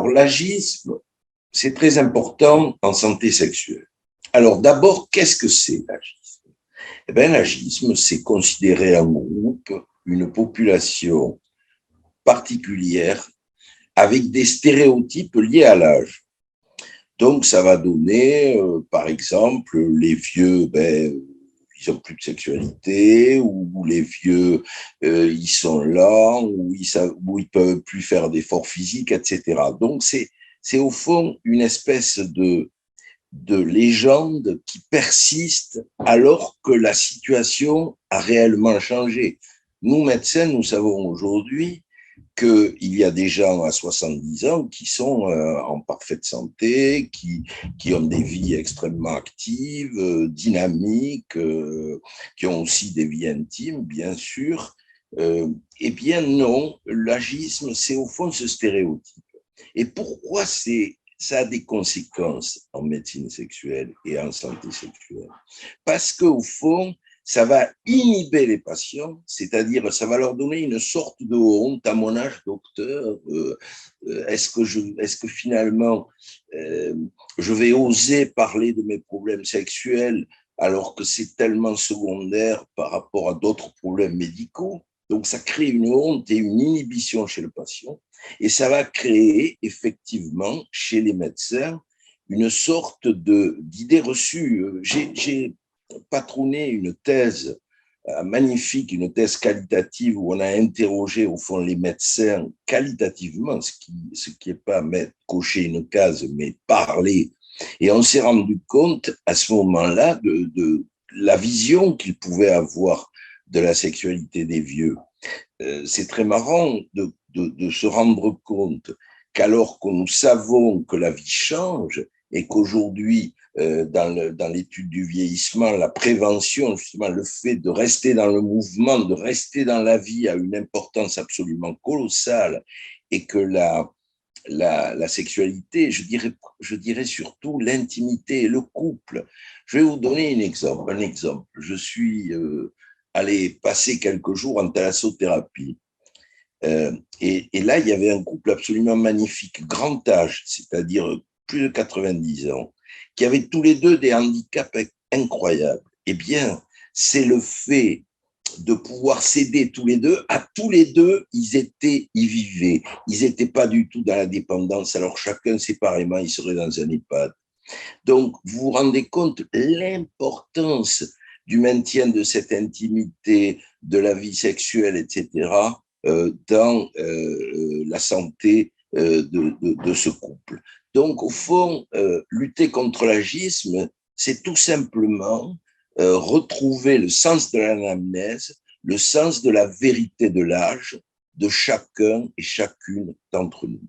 Alors, l'agisme, c'est très important en santé sexuelle. Alors, d'abord, qu'est-ce que c'est l'agisme? Eh bien, l'agisme, c'est considérer un groupe, une population particulière avec des stéréotypes liés à l'âge. Donc, ça va donner, par exemple, les vieux, ils n'ont plus de sexualité, ou les vieux, ils sont là, ou ils peuvent plus faire d'efforts physiques, etc. Donc, c'est au fond une espèce de légende qui persiste alors que la situation a réellement changé. Nous, médecins, nous savons aujourd'hui qu'il y a des gens à 70 ans qui sont en parfaite santé, qui ont des vies extrêmement actives, dynamiques, qui ont aussi des vies intimes, bien sûr. Eh bien non, l'agisme, c'est au fond ce stéréotype. Et pourquoi ça a des conséquences en médecine sexuelle et en santé sexuelle? Parce qu'au fond, ça va inhiber les patients, c'est-à-dire ça va leur donner une sorte de honte à mon âge, docteur. Est-ce que finalement, je vais oser parler de mes problèmes sexuels alors que c'est tellement secondaire par rapport à d'autres problèmes médicaux? Donc, ça crée une honte et une inhibition chez le patient. Et ça va créer effectivement chez les médecins une sorte d'idée reçue. J'ai patronné une thèse magnifique, une thèse qualitative où on a interrogé au fond les médecins qualitativement, ce qui est pas mettre, cocher une case, mais parler. Et on s'est rendu compte à ce moment-là de la vision qu'ils pouvaient avoir de la sexualité des vieux. C'est très marrant de se rendre compte qu'alors que nous savons que la vie change et qu'aujourd'hui, dans l'étude du vieillissement, la prévention, justement, le fait de rester dans le mouvement, de rester dans la vie a une importance absolument colossale et que la sexualité, je dirais surtout l'intimité et le couple. Je vais vous donner un exemple. Je suis allé passer quelques jours en thalassothérapie. Et là, il y avait un couple absolument magnifique, grand âge, c'est-à-dire plus de 90 ans, qui avaient tous les deux des handicaps incroyables. Eh bien, c'est le fait de pouvoir s'aider tous les deux, ils vivaient. Ils n'étaient pas du tout dans la dépendance, alors chacun séparément, ils seraient dans un EHPAD. Donc, vous vous rendez compte l'importance du maintien de cette intimité, de la vie sexuelle, etc., dans la santé de ce couple. Donc, au fond, lutter contre l'agisme, c'est tout simplement retrouver le sens de l'anamnèse, le sens de la vérité de l'âge de chacun et chacune d'entre nous.